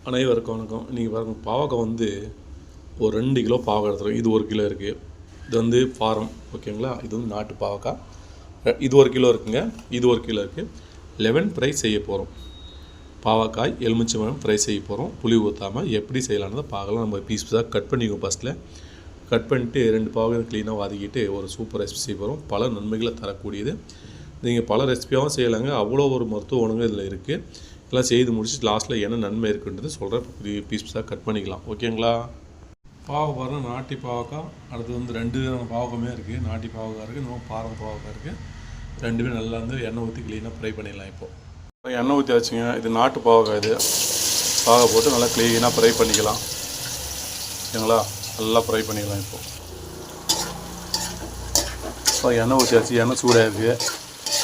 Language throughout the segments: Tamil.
அனைவருக்கும் வணக்கம். இன்றைக்கி பாருங்கள், பாவக்காய் வந்து ஒரு 2 கிலோ பாவக்காய் எடுத்துருக்கோம். இது 1 கிலோ இருக்குது. இது வந்து ஃபாரம், ஓகேங்களா. இது வந்து நாட்டு பாவக்காய். இது 1 கிலோ இருக்குங்க. இது 1 கிலோ இருக்குது. லெமன் ஃப்ரை செய்ய போகிறோம். பாவக்காய் எலுமிச்சம்பழம் ஃப்ரை செய்ய போகிறோம். புளி ஊற்றாமல் எப்படி செய்யலான்னு பார்க்கலாம். நம்ம பீஸாக கட் பண்ணிக்குவோம். ஃபஸ்ட்டில் கட் பண்ணிட்டு 2 பாவக்காய் க்ளீனாக வதக்கிட்டு ஒரு சூப்பர் ரெசிபி செய்ய போகிறோம். பல நன்மைகளை தரக்கூடியது. நீங்கள் பல ரெசிபியாகவும் செய்யலாங்க. அவ்வளோ ஒரு மருத்துவ குணங்கள் இதில் இருக்குது. எல்லாம் செய்து முடிச்சுட்டு லாஸ்ட்டில் என்ன நன்மை இருக்குன்றது சொல்கிறேன். பீஸாக கட் பண்ணிக்கலாம், ஓகேங்களா. பாவக்காய் நாட்டி பாவக்காய். அடுத்து வந்து 2 பாவக்காயுமே இருக்குது. நாட்டி பாவக்காய் இருக்குது, இன்னும் பாரம் பாவக்காய் இருக்குது. ரெண்டுமே நல்லா வந்து எண்ணெய் ஊற்றி க்ளீனாக ஃப்ரை பண்ணிடலாம். இப்போது எண்ணெய் ஊற்றி வச்சுங்க. இது நாட்டு பாவக்காய். இது பாவக்காய் போட்டு நல்லா க்ளீனாக ஃப்ரை பண்ணிக்கலாம், ஓகேங்களா. நல்லா ஃப்ரை பண்ணிக்கலாம். இப்போ எண்ணெய் ஊற்றி வச்சு எண்ணெய் சூடாக இருக்குது.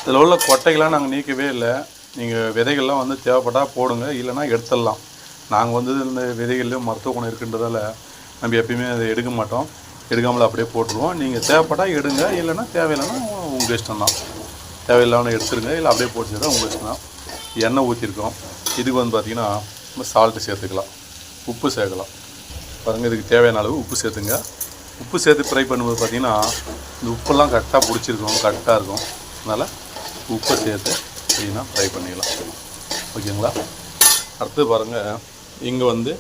இதில் உள்ள கொட்டைகள்லாம் நாங்கள் நீக்கவே இல்லை. நீங்கள் விதைகள்லாம் வந்து தேவைப்பட்டால் போடுங்க, இல்லைனா எடுத்துடலாம். நாங்கள் வந்து இந்த விதைகள்லேயும் மருத்துவ குணம் இருக்குன்றதால நம்ம எப்பயுமே அதை எடுக்க மாட்டோம். எடுக்காமல் அப்படியே போட்டுருவோம். நீங்கள் தேவைப்பட்டால் எடுங்க, இல்லைனா தேவையில்லைன்னா உங்கள் இஷ்டம் தான். தேவையில்லாமல் எடுத்துருங்க, இல்லை அப்படியே போட்டு தான் உங்கள் இஷ்டம் தான். எண்ணெய் ஊற்றிருக்கோம். இதுக்கு வந்து பார்த்திங்கன்னா நம்ம சால்ட்டு சேர்த்துக்கலாம், உப்பு சேர்க்கலாம். பாருங்கள், இதுக்கு தேவையான அளவு உப்பு சேர்த்துங்க. உப்பு சேர்த்து ஃப்ரை பண்ணும்போது பார்த்திங்கன்னா இந்த உப்பெல்லாம் கரெக்டாக பிடிச்சிருக்கும், கரெக்டாக இருக்கும். அதனால் உப்பை சேர்த்து க்ளீனாக ஃப்ரை பண்ணிக்கலாம், ஓகேங்களா. அடுத்து பாருங்கள், இங்கே வந்து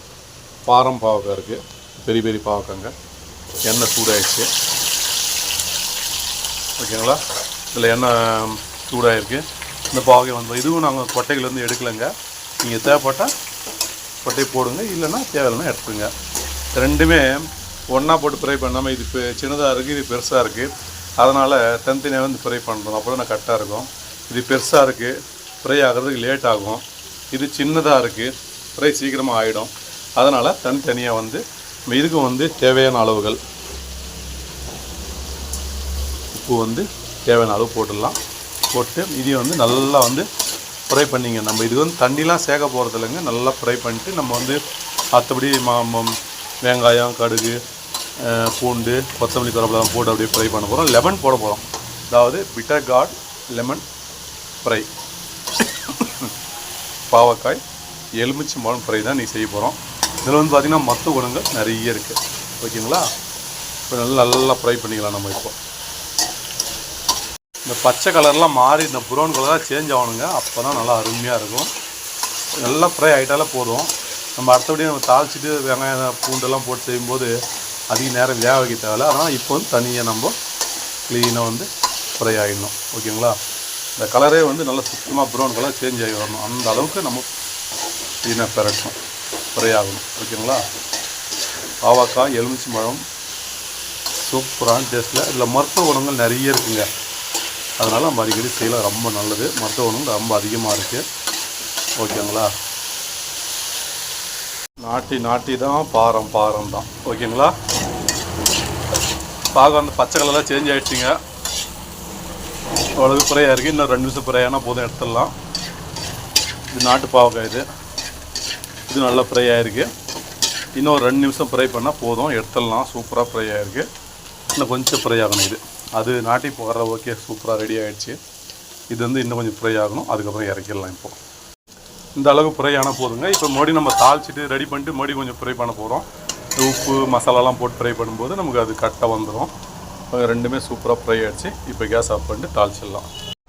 பாரம் பாவக்காய் இருக்குது. பெரிய பெரிய பாவக்காய்ங்க. எண்ணெய் சூடாகிடுச்சு, ஓகேங்களா. இதில் எண்ணெய் சூடாகிருக்கு. இந்த பாவக்காய் வந்து இதுவும் நாங்கள் கொட்டைகள்லேருந்து எடுக்கலைங்க. நீங்கள் தேவைப்பட்டால் கொட்டையை போடுங்க, இல்லைன்னா தேவையில்லைன்னா எடுத்துங்க. ரெண்டுமே ஒன்றா போட்டு ஃப்ரை பண்ணாமல் இது இப்போ சின்னதாக இருக்குது, இது பெருசாக இருக்குது. அதனால் தனித்தனியாக வந்து ஃப்ரை பண்ணுறோம். அப்போ தான் கரெக்டாக இருக்கும். இது பெருசாக இருக்குது, ஃப்ரை ஆகிறதுக்கு லேட் ஆகும். இது சின்னதாக இருக்குது, ஃப்ரை சீக்கிரமாக ஆகிடும். அதனால் தனித்தனியாக வந்து இதுக்கும் வந்து தேவையான அளவுகள் உப்பு வந்து தேவையான அளவு போட்டுடலாம். போட்டு இதையும் வந்து நல்லா வந்து ஃப்ரை பண்ணிங்க. நம்ம இது வந்து தண்ணிலாம் சேர்க்க போகிறது இல்லைங்க. நல்லா ஃப்ரை பண்ணிட்டு நம்ம வந்து மற்றபடி வெங்காயம், கடுகு, பூண்டு, கொத்தமல்லி, கருவேப்பிலை போட்டு அப்படியே ஃப்ரை பண்ண போகிறோம். லெமன் போட போகிறோம். அதாவது பிட்டர் கார்ட் லெமன் ஃப்ரை. பாவக்காய் எலுமிச்சம்பழம் ஃப்ரை தான் நீ செய்ய போகிறோம். இதில் வந்து பார்த்திங்கன்னா மருத்துவ குணங்கள் நிறைய இருக்குது, ஓகேங்களா. இப்போ நல்லா ஃப்ரை பண்ணிக்கலாம். நம்ம இப்போ இந்த பச்சை கலர்லாம் மாறி இந்த ப்ரௌன் கலராக சேஞ்ச் ஆகணுங்க. அப்போ தான் நல்லா அருமையாக இருக்கும். நல்லா ஃப்ரை ஆகிட்டாலே போதும். நம்ம அடுத்தபடியும் நம்ம தாளிச்சிட்டு வெங்காயம் பூண்டெல்லாம் போட்டு செய்யும்போது அதிக நேரம் வேக வைக்க தேவையில்லை. அதனால் இப்போ வந்து தனியாக நம்ம க்ளீனாக வந்து ஃப்ரை ஆகிடணும், ஓகேங்களா. இந்த கலரே வந்து நல்லா சுத்தமாக ப்ரௌன் கலர் சேஞ்ச் ஆகி வரணும். அந்த அளவுக்கு நம்ம க்ளீனாக பெரட்டணும், ஃப்ரை ஆகணும், ஓகேங்களா. பாவக்காய் எலுமிச்சம்பழம் சூப்பரான டேஸ்ட்டில் இதில் மருத்துவ குணங்கள் நிறைய இருக்குங்க. அதனால் நம்ம அடிக்கடி செய்யலாம், ரொம்ப நல்லது. மருத்துவ குணங்கள் ரொம்ப அதிகமாக இருக்குது, ஓகேங்களா. நாட்டி தான் பாரம் தான், ஓகேங்களா. பாகம் அந்த பச்சை கலர்லாம் சேஞ்ச் ஆகிடுச்சிங்க. அவ்வளவு ஃப்ரை இருக்குது. இன்னும் 2 நிமிஷம் ஃப்ரை ஆனால் போதும், எடுத்துடலாம். இது நாட்டு பாவக்காய். இது நல்லா ஃப்ரை ஆகிருக்கு. இன்னும் 2 நிமிஷம் ஃப்ரை பண்ணால் போதும், எடுத்துடலாம். சூப்பராக ஃப்ரை ஆகிருக்கு. இன்னும் கொஞ்சம் ஃப்ரை ஆகணும். இது அது நாட்டி போகிற ஓகே, சூப்பராக ரெடி ஆகிடுச்சு. இது வந்து இன்னும் கொஞ்சம் ஃப்ரை ஆகணும். அதுக்கப்புறம் இறக்கிடலாம். இப்போது இந்த அளவுக்கு ஃப்ரை ஆனால் போதுங்க. இப்போ மறுபடியும் நம்ம தாளிச்சிட்டு ரெடி பண்ணிட்டு மறுபடியும் கொஞ்சம் ஃப்ரை பண்ண போகிறோம். உப்பு மசாலாலாம் போட்டு ஃப்ரை பண்ணும்போது நமக்கு அது கரெக்டாக வந்துடும். ரெண்டுமே சூப்பராக ஃப்ரை ஆகிடுச்சு. இப்போ கேஸ் ஆஃப் பண்ணிட்டு தாளிச்சிடலாம்.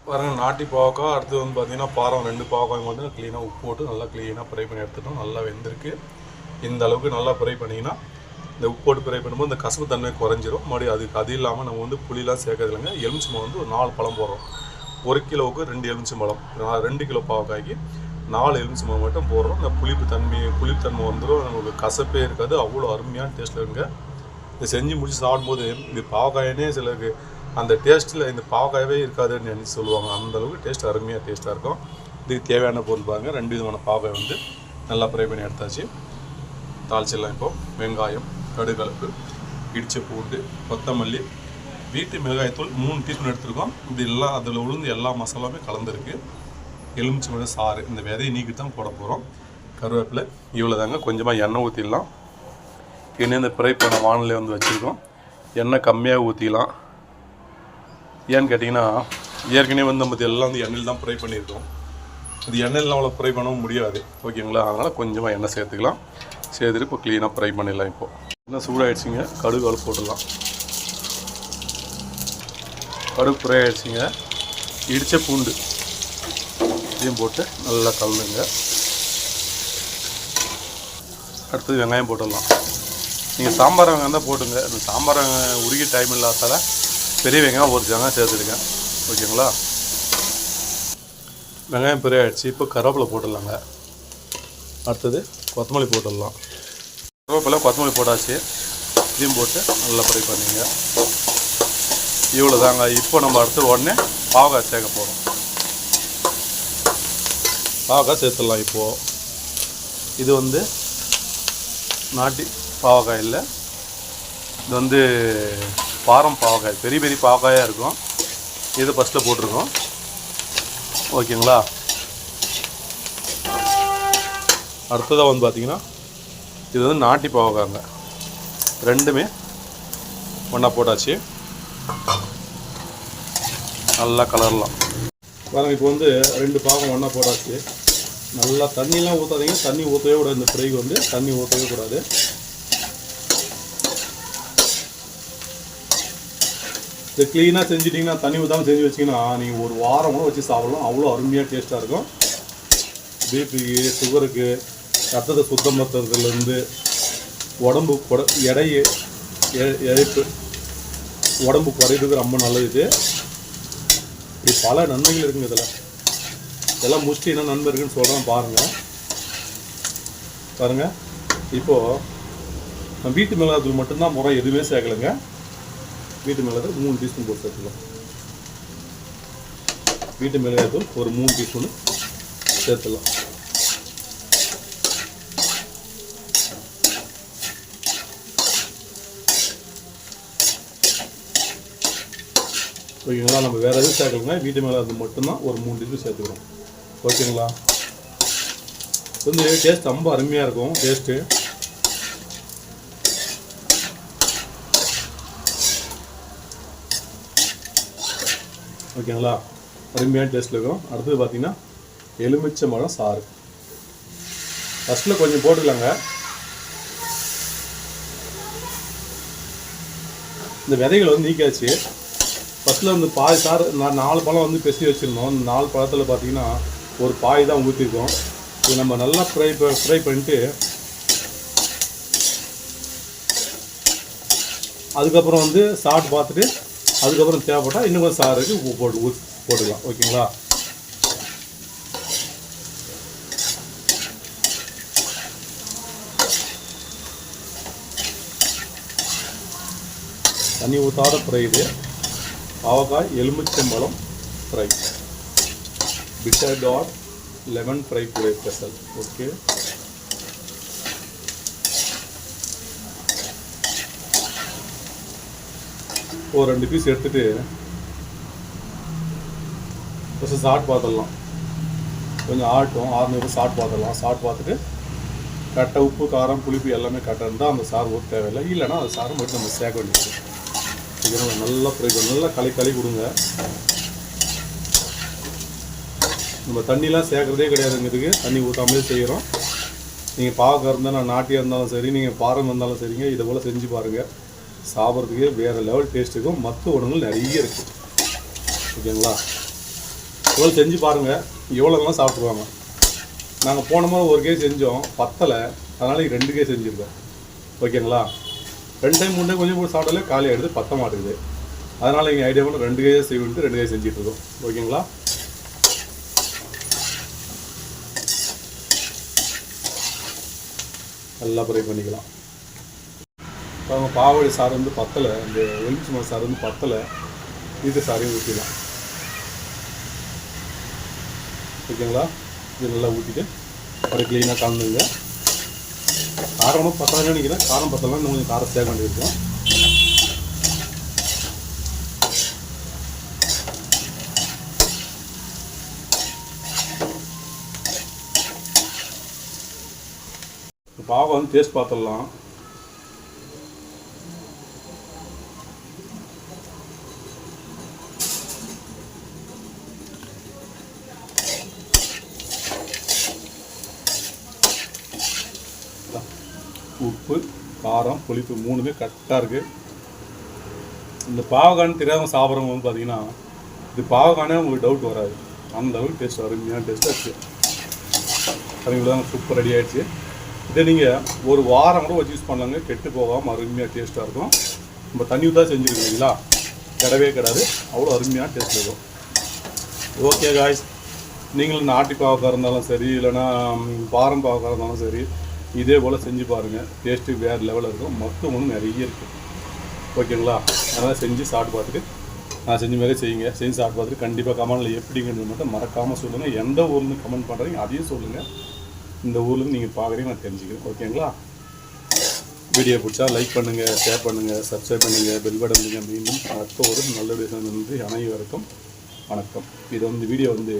பாருங்க, நாட்டி பாவக்காய். அடுத்து வந்து பார்த்திங்கன்னா பாரம் 2 பாவக்காய் வந்து க்ளீனாக உப்பு போட்டு நல்லா க்ளீனாக ஃப்ரை பண்ணி எடுத்துட்டோம். நல்லா வெந்திருக்கு. இந்த அளவுக்கு நல்லா ஃப்ரை பண்ணிங்கன்னா இந்த உப்பு போட்டு ஃப்ரை பண்ணும்போது இந்த கசப்பு தன்மை குறைஞ்சிரும். மறுபடியும் அது இல்லாமல் நம்ம வந்து புளிலாம் சேர்க்கறது இல்லைங்க. எலுமிச்சம்பழம் வந்து ஒரு 4 பழம் போடுறோம். 1 கிலோவுக்கு 2 எலுமிச்சம்பழம். 2 கிலோ பாவக்காய்க்கு 4 எலுமிச்சம்பழம் மட்டும் போடுறோம். இந்த புளிப்புத்தன்மை வந்துடும். நமக்கு கசப்பே இருக்காது. அவ்வளோ அருமையான டேஸ்ட்டில் இருங்க. இதை செஞ்சு முடிச்சு சாப்பிடும்போது இது பாவக்காயனே சிலருக்கு அந்த டேஸ்ட்டில் இந்த பாவக்காயவே இருக்காதுன்னு நினச்சி சொல்லுவாங்க. அந்தளவுக்கு டேஸ்ட்டாக இருக்கும். இதுக்கு தேவையான பொருள் பாருங்க. 2 விதமான பாவக்காய் வந்து நல்லா ஃப்ரை பண்ணி எடுத்தாச்சு. தாளிச்சிடலாம். இப்போது வெங்காயம், கடுகு, இடிச்ச பூண்டு, கொத்தமல்லி, வீட்டு மிளகாய்த்தூள் 3 டீஸ்பூன் எடுத்துருக்கோம். இது எல்லாம் அதில் உளுந்து எல்லா மசாலாவுமே கலந்துருக்கு. எலுமிச்சம்பழம் சாறு, இந்த விதையை நீக்கி தான் போட போகிறோம். கருவேப்பிலை, இவ்வளோ தாங்க. கொஞ்சமாக எண்ணெய் ஊற்றிடலாம். எண்ணெய் இந்த ஃப்ரை பண்ண வானலில் வந்து வச்சுருக்கோம். எண்ணெய் கம்மியாக ஊற்றிக்கலாம். ஏன்னு கேட்டிங்கன்னா ஏற்கனவே வந்து நம்ம எல்லாம் வந்து எண்ணெயில் தான் ஃப்ரை பண்ணியிருக்கோம். இது எண்ணெயில் நம்மளை ஃப்ரை பண்ணவும் முடியாது ஓகேங்களா. அதனால் கொஞ்சமாக எண்ணெய் சேர்த்துக்கலாம். சேர்த்துட்டு இப்போ க்ளீனாக ஃப்ரை பண்ணிடலாம். இப்போது எண்ணெய் சூடாகிடுச்சிங்க, கடுகு அளவு போட்டுடலாம். கடுகு ஃப்ரை ஆகிடுச்சிங்க. இடித்த பூண்டு இதையும் போட்டு நல்லா கலந்துங்க. அடுத்தது வெங்காயம் போட்டுடலாம். நீங்கள் சாம்பார் வெங்காயம் தான் போட்டுங்க. இந்த சாம்பார் வெங்காயம் உருகி டைம் இல்லாதால பெரிய வெங்காயம் ஒரு வெங்காயம் சேர்த்துருக்கேன் ஓகேங்களா. வெங்காயம் பெரிய ஆகிடுச்சு. இப்போ கருவேப்பிலை போட்டுடலாங்க. அடுத்தது கொத்தமல்லி போட்டுடலாம். கருவேப்பிலை கொத்தமல்லி போட்டாச்சு. இதையும் போட்டு நல்லா ஃப்ரை பண்ணிங்க. இவ்வளோ தாங்க. இப்போ நம்ம அடுத்து உடனே பாவக்காய் சேர்க்க போகிறோம். பாவக்காய் சேர்த்துடலாம். இப்போது இது வந்து நாட்டி பாவக்காய் இல்லை, இது வந்து பாரம் பாவக்காய், பெரிய பெரிய பாவக்காயாக இருக்கும். இது ஃபஸ்ட்டில் போட்டிருக்கோம் ஓகேங்களா. அடுத்ததாக வந்து பார்த்திங்கன்னா இது வந்து நாட்டி பாவக்காய்ங்க. ரெண்டுமே ஒன்றா போட்டாச்சு. நல்லா கலரலாம் பாருங்கள். இப்போ வந்து 2 பாகம் ஒன்றா போட்டாச்சு. நல்லா தண்ணியெலாம் ஊற்றாதீங்க. தண்ணி ஊற்றவே கூடாது. இந்த ஃப்ரைக்கு வந்து தண்ணி ஊற்றவே கூடாது. இது க்ளீனாக செஞ்சிட்டிங்கன்னா, தண்ணி ஊற்றாமல் செஞ்சு வச்சிங்கன்னா நீங்கள் ஒரு வாரம் கூட வச்சு சாப்பிடலாம். அவ்வளோ அருமையாக டேஸ்ட்டாக இருக்கும். பிபிக்கு, சுகருக்கு, ரத்தத்தை சுத்தம் படுத்துறதுலேருந்து உடம்பு எடையை இழைப்பு உடம்பு குறையிறதுக்கு ரொம்ப நல்லது. இது இப்படி பல நன்மைகள் இருக்குங்க. இதெல்லாம் முடிச்சுட்டு என்ன நன்மை இருக்குன்னு சொல்கிறேன் பாருங்கள். இப்போது நான் வீட்டு மிளகாத்தூள் மட்டும்தான் முறை எதுவுமே சேர்க்கலைங்க. வீட்டு மிளகாத்தூள் 3 டீஸ்பூன் போட்டு சேர்த்துக்கலாம். வீட்டு மிளகாத்தூள் ஒரு 3 டீஸ்பூனு சேர்த்துக்கலாம். ஓகேங்களா. நம்ம வேறு எதுவும் சேர்க்கலைங்க. வீட்டு மிளகாத்தூள் மட்டும்தான் ஒரு 3 டீஸ்பூன் சேர்த்துக்கிறோம் ஓகேங்களா. வந்து டேஸ்ட் ரொம்ப அருமையாக இருக்கும். டேஸ்ட்டு ஓகேங்களா. அருமையான டேஸ்ட்டில் இருக்கும். அடுத்தது பார்த்திங்கன்னா எலுமிச்சை பழம் சாறு ஃபஸ்ட்டில் கொஞ்சம் போட்டுக்கலாங்க. இந்த விதைகள் வந்து நீக்காச்சு. ஃபஸ்ட்டில் வந்து பாதி சாறு நான் 4 பழம் வந்து பெசி வச்சுருந்தோம். அந்த 4 பழத்தில் பார்த்திங்கன்னா ஒரு பாய் தான் ஊற்றிருக்கோம். இது நம்ம நல்லா ஃப்ரை பண்ணிட்டு அதுக்கப்புறம் வந்து சாப்பிட்டு பார்த்துட்டு அதுக்கப்புறம் தேவைப்பட்டால் இன்னும் கொஞ்சம் சாருக்கு உப்பு போட்டுக்கலாம் ஓகேங்களா. தண்ணி ஊற்றாத ஃப்ரை இது. பாவக்காய் எலுமிச்சம்பழம் fry, bitter dot lemon fry பூரை ஸ்பெஷல். ஓகே, ஒரு 2 பீஸ் எடுத்துகிட்டு ஃபஸ்ட்டு சாப்பிட்டு பார்த்துடலாம். கொஞ்சம் ஆட்டும் 600 சாப்பிட்டு பார்த்துடலாம். சாப்பிட்டு பார்த்துட்டு கரெக்டாக உப்பு காரம் புளிப்பு எல்லாமே கரெக்டாக இருந்தால் அந்த சாறு ஊற்ற தேவையில்லை. இல்லைன்னா அந்த சாரை மட்டும் நம்ம சேர்க்க வேண்டியது. இதனால் நல்லா ஃப்ரை பண்ணி நல்லா களி கொடுங்க. நம்ம தண்ணிலாம் சேர்க்குறதே கிடையாதுங்கிறதுக்கு தண்ணி ஊற்றாமலே செய்கிறோம். நீங்கள் பாவக்காய் இருந்தால் நான் நாட்டியாக இருந்தாலும் சரி, நீங்கள் பாரம் இருந்தாலும் சரிங்க, இதை போல் செஞ்சு பாருங்கள். சாப்பிட்றதுக்கே வேறு லெவல் டேஸ்ட் இருக்கும். மற்ற உணவுகள் நிறைய இருக்குது ஓகேங்களா. இவ்வளோ செஞ்சு பாருங்கள், எவ்வளோலாம் சாப்பிட்ருவாங்க. நாங்கள் போன முறை 1 கேஜி செஞ்சோம், பத்தலை. அதனால் 2 கேஜி செஞ்சுருக்கோம் ஓகேங்களா. 2 டைம் 3 டைம் கொஞ்சம் போட்டு சாப்பிட்டாலே காலி ஆகிடுது, பத்த மாட்டேங்குது. அதனால் எங்கள் ஐடியா பண்ண 2 கேஜி செய்விட்டு 2 கேஜி செஞ்சிட்ருக்கோம் ஓகேங்களா. நல்லா ஃப்ரை பண்ணிக்கலாம். இப்போ பாவடி சாறு வந்து பத்தலை, இந்த எலுமிச்சம்பழம் சாறு வந்து பத்தலை, இது சாரையும் ஊற்றிடலாம் ஓகேங்களா. இது நல்லா ஊற்றிட்டு அப்படியே க்ளீனாக கலந்துங்க. காரமும் பத்தலைன்னு நினைக்கிறேன். காரம் பத்தலாம், இன்னும் கொஞ்சம் காரம் சேர்க்க வேண்டியிருக்கும். பாவை வந்து டேஸ்ட் பார்த்துடலாம். உப்பு, காரம், புளிப்பு 3மே கரெக்டாக இருக்குது. இந்த பாவக்காய்னு தெரியாமல் சாப்பிட்றவங்க வந்து பார்த்தீங்கன்னா இது பாவக்கானே உங்களுக்கு டவுட் வராது. அந்த அளவுக்கு டேஸ்ட் அருமையான டேஸ்ட்டாக இருக்குது. அதுங்களுக்கு தான் சூப்பர் ரெடி ஆகிடுச்சு. இதை நீங்கள் ஒரு வாரம் கூட வச்சு யூஸ் பண்ணலாங்க, கெட்டு போகாமல் அருமையாக டேஸ்ட்டாக இருக்கும். நம்ம தண்ணி ஊற்றா செஞ்சுருக்கீங்களா, கிடவே கிடாது, அவ்வளோ அருமையாக டேஸ்ட் இருக்கும். ஓகே காய்ஸ், நீங்களும் நாட்டு பாவக்காய் இருந்தாலும் சரி, இல்லைனா பாரம் பாவக்காய் இருந்தாலும் சரி, இதே போல் செஞ்சு பாருங்கள். டேஸ்ட்டு வேறு லெவலில் இருக்கும். மருத்துவமும் நிறைய இருக்குது. ஓகேங்களா? அதனால் செஞ்சு சாப்பிட்டு பார்த்துட்டு நான் செஞ்ச மாதிரி செய்யுங்க. செஞ்சு சாப்பிட்டு பார்த்துட்டு கண்டிப்பாக கமெண்டில் எப்படிங்கிறது மட்டும் மறக்காமல் சொல்லுங்கள். எந்த ஊர்லேருந்து கமெண்ட் பண்ணுறீங்க அதையும் சொல்லுங்கள். இந்த ஊர்லேருந்து நீங்கள் பார்க்குறீங்க நான் தெரிஞ்சுக்கிறேன். ஓகேங்களா? வீடியோ பிடிச்சா லைக் பண்ணுங்கள், ஷேர் பண்ணுங்கள், சப்ஸ்கிரைப் பண்ணுங்கள், பெல் பட்டன் பண்ணுங்கள். மீண்டும் அடுத்த ஒரு நல்ல வீடியோ நன்றி. அனைவருக்கும் வணக்கம். இது வந்து வீடியோ வந்து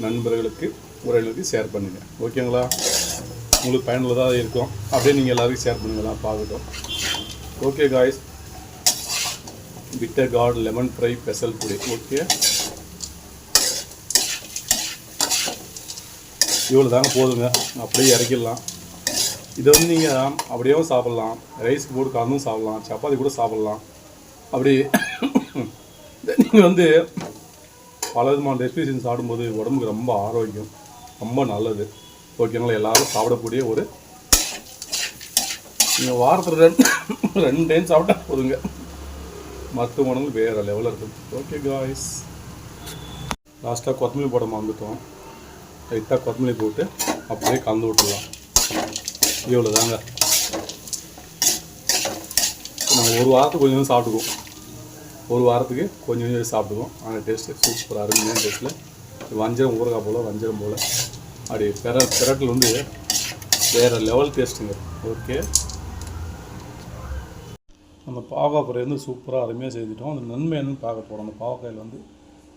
நண்பர்களுக்கு உறவினருக்கு ஷேர் பண்ணுங்கள். ஓகேங்களா? உங்களுக்கு பயனுள்ளதாக இருக்கும். அப்படியே நீங்கள் எல்லாருக்கும் ஷேர் பண்ணுங்களாம் பார்க்கட்டும். Okay guys, bitter card lemon fry special today. Okay, இவ்வளோ தாங்க போதுங்க. அப்படியே இறக்கிடலாம். இதை வந்து நீங்கள் அப்படியேவும் சாப்பிட்லாம், ரைஸ்க்கு போட்டு கலந்தும் சாப்பிட்லாம், சப்பாத்தி கூட சாப்பிட்லாம். அப்படி நீங்கள் வந்து பல விதமான ரெசிபி செஞ்சு சாப்பிடும்போது உடம்புக்கு ரொம்ப ஆரோக்கியம், ரொம்ப நல்லது. ஓகேங்களா? எல்லோரும் சாப்பிடக்கூடிய ஒரு நீங்கள் வாரத்தில் 2 டைம் சாப்பிட்டா போதுங்க. மற்ற உணவு வேறு லெவலில் இருக்கும். ஓகே காய்ஸ், லாஸ்ட்டாக கொத்தமல்லி போட மறந்துட்டோம். லைட்டாக கொத்தமல்லி போட்டு அப்படியே கலந்து விட்டுடலாம். இவ்வளோ தாங்க. நாங்கள் ஒரு வாரத்துக்கு கொஞ்சம் சாப்பிட்டுக்குவோம். ஒரு வாரத்துக்கு கொஞ்சம் கொஞ்சம் சாப்பிடுவோம். ஆனால் டேஸ்ட்டு சூப்பர் அருமையான டேஸ்ட்டில் வஞ்சரம் ஊறுகாய் போல், வஞ்சரம் போல் அப்படி பெரட்டில் வந்து வேறு லெவல் டேஸ்ட்டுங்க. ஓகே, நம்ம பாவக்காய் பொரியல் வந்து சூப்பராக அருமையாக செய்துட்டோம். அந்த நன்மை என்னன்னு பார்க்க போகிறோம். அந்த பாவக்காயில் வந்து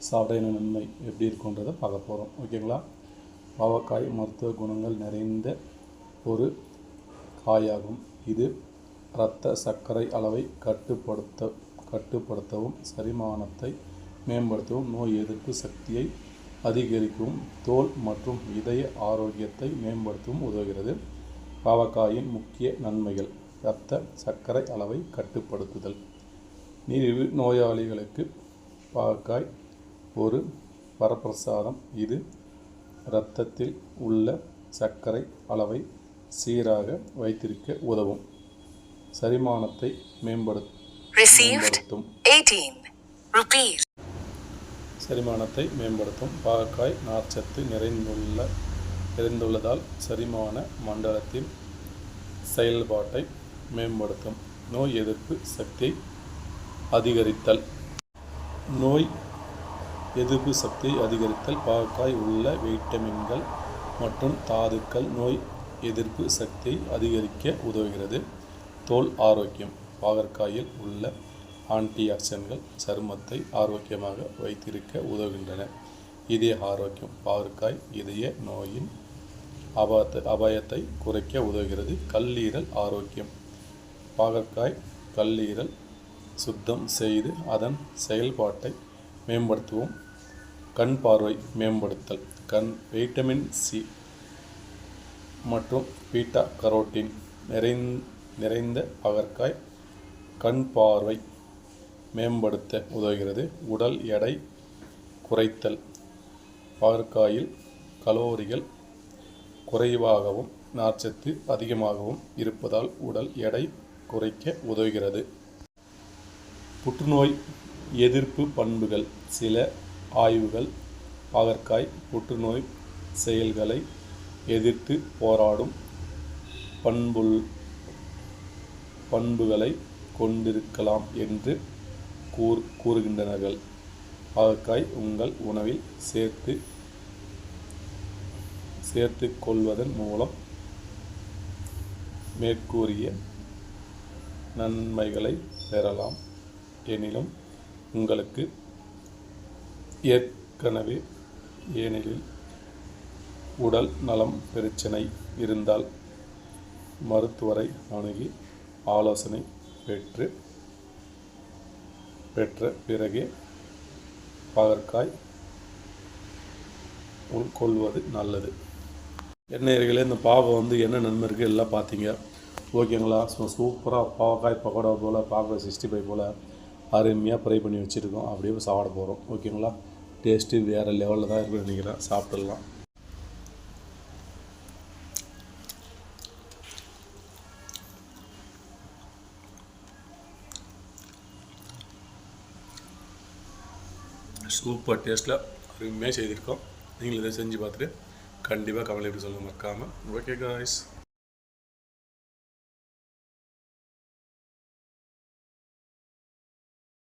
சாப்பிட என்ன நன்மை எப்படி இருக்குன்றதை பார்க்க போகிறோம். ஓகேங்களா? பாவக்காய் மருத்துவ குணங்கள் நிறைந்த ஒரு காயாகும். இது இரத்த சர்க்கரை அளவை கட்டுப்படுத்தவும், செரிமானத்தை மேம்படுத்தவும், நோய் எதிர்ப்பு சக்தியை அதிகரிக்கவும், தோல் மற்றும் இதய ஆரோக்கியத்தை மேம்படுத்தவும் உதவுகிறது. பாவக்காயின் முக்கிய நன்மைகள்: இரத்த சர்க்கரை அளவை கட்டுப்படுத்துதல். நீரிழிவு நோயாளிகளுக்கு பாவக்காய் ஒரு வரப்பிரசாதம். இது இரத்தத்தில் உள்ள சர்க்கரை அளவை சீராக வைத்திருக்க உதவும். செரிமானத்தை மேம்படுத்தும். செரிமானத்தை மேம்படுத்தும். பாவக்காய் நார்ச்சத்து நிறைந்துள்ளதால் செரிமான மண்டலத்தின் செயல்பாட்டை மேம்படுத்தும். நோய் எதிர்ப்பு சக்தியை அதிகரித்தல். பாவக்காய் உள்ள வைட்டமின்கள் மற்றும் தாதுக்கள் நோய் எதிர்ப்பு சக்தியை அதிகரிக்க உதவுகிறது. தோல் ஆரோக்கியம். பாவற்காயில் உள்ள ஆன்டி ஆக்சிடென்ட்கள் சருமத்தை ஆரோக்கியமாக வைத்திருக்க உதவுகின்றன. இதய ஆரோக்கியம். பாவற்காய் இதய நோயின் அபாயத்தை குறைக்க உதவுகிறது. கல்லீரல் ஆரோக்கியம். பாவற்காய் கல்லீரல் சுத்தம் செய்து அதன் செயல்பாட்டை மேம்படுத்தவும். கண் பார்வை மேம்படுத்தல். வைட்டமின் சி மற்றும் பீட்டா கரோட்டின் நிறைந்த பாவற்காய் கண் பார்வை மேம்படுத்த உதவுகிறது. உடல் எடை குறைத்தல். பாவற்காயில் கலோரிகள் குறைவாகவும் நார்ச்சத்து அதிகமாகவும் இருப்பதால் உடல் எடை குறைக்க உதவுகிறது. புற்றுநோய் எதிர்ப்பு பண்புகள். சில ஆய்வுகள் பாவற்காய் புற்றுநோய் செயல்களை எதிர்த்து போராடும் பண்புகளை கொண்டிருக்கலாம் என்று கூறுகின்றனர். பாவற்காய் உங்கள் உணவில் சேர்த்து கொள்வதன் மூலம் மேற்கூறிய நன்மைகளை பெறலாம். எனினும் உங்களுக்கு ஏனெனில் உடல் நலம் பிரச்சனை இருந்தால் மருத்துவரை அணுகி ஆலோசனை பெற்ற பிறகே பாவற்காய் உட்கொள்வது நல்லது. என்ன நேயர்களே, இந்த பாவம் வந்து என்ன நன்மை இருக்குது எல்லாம் பார்த்தீங்க. ஓகேங்களா? ஸோ சூப்பராக பாவக்காய் பக்கோடா போல், பாவக்காய் 65 போல் அருமையாக ஃப்ரை பண்ணி வச்சுருக்கோம். அப்படியே சாப்பிட போகிறோம். ஓகேங்களா? டேஸ்ட்டு வேறு லெவலில் தான் இருக்குன்னு நினைக்கிறேன். சாப்பிட்டுடலாம். சூப்பர் டேஸ்ட்டில் அருமையாக செய்திருக்கோம். நீங்களும் இதை செஞ்சு பார்த்துட்டு கண்டிப்பாக கவலை எப்படி சொல்லுங்கள் மறக்காமல். Okay guys.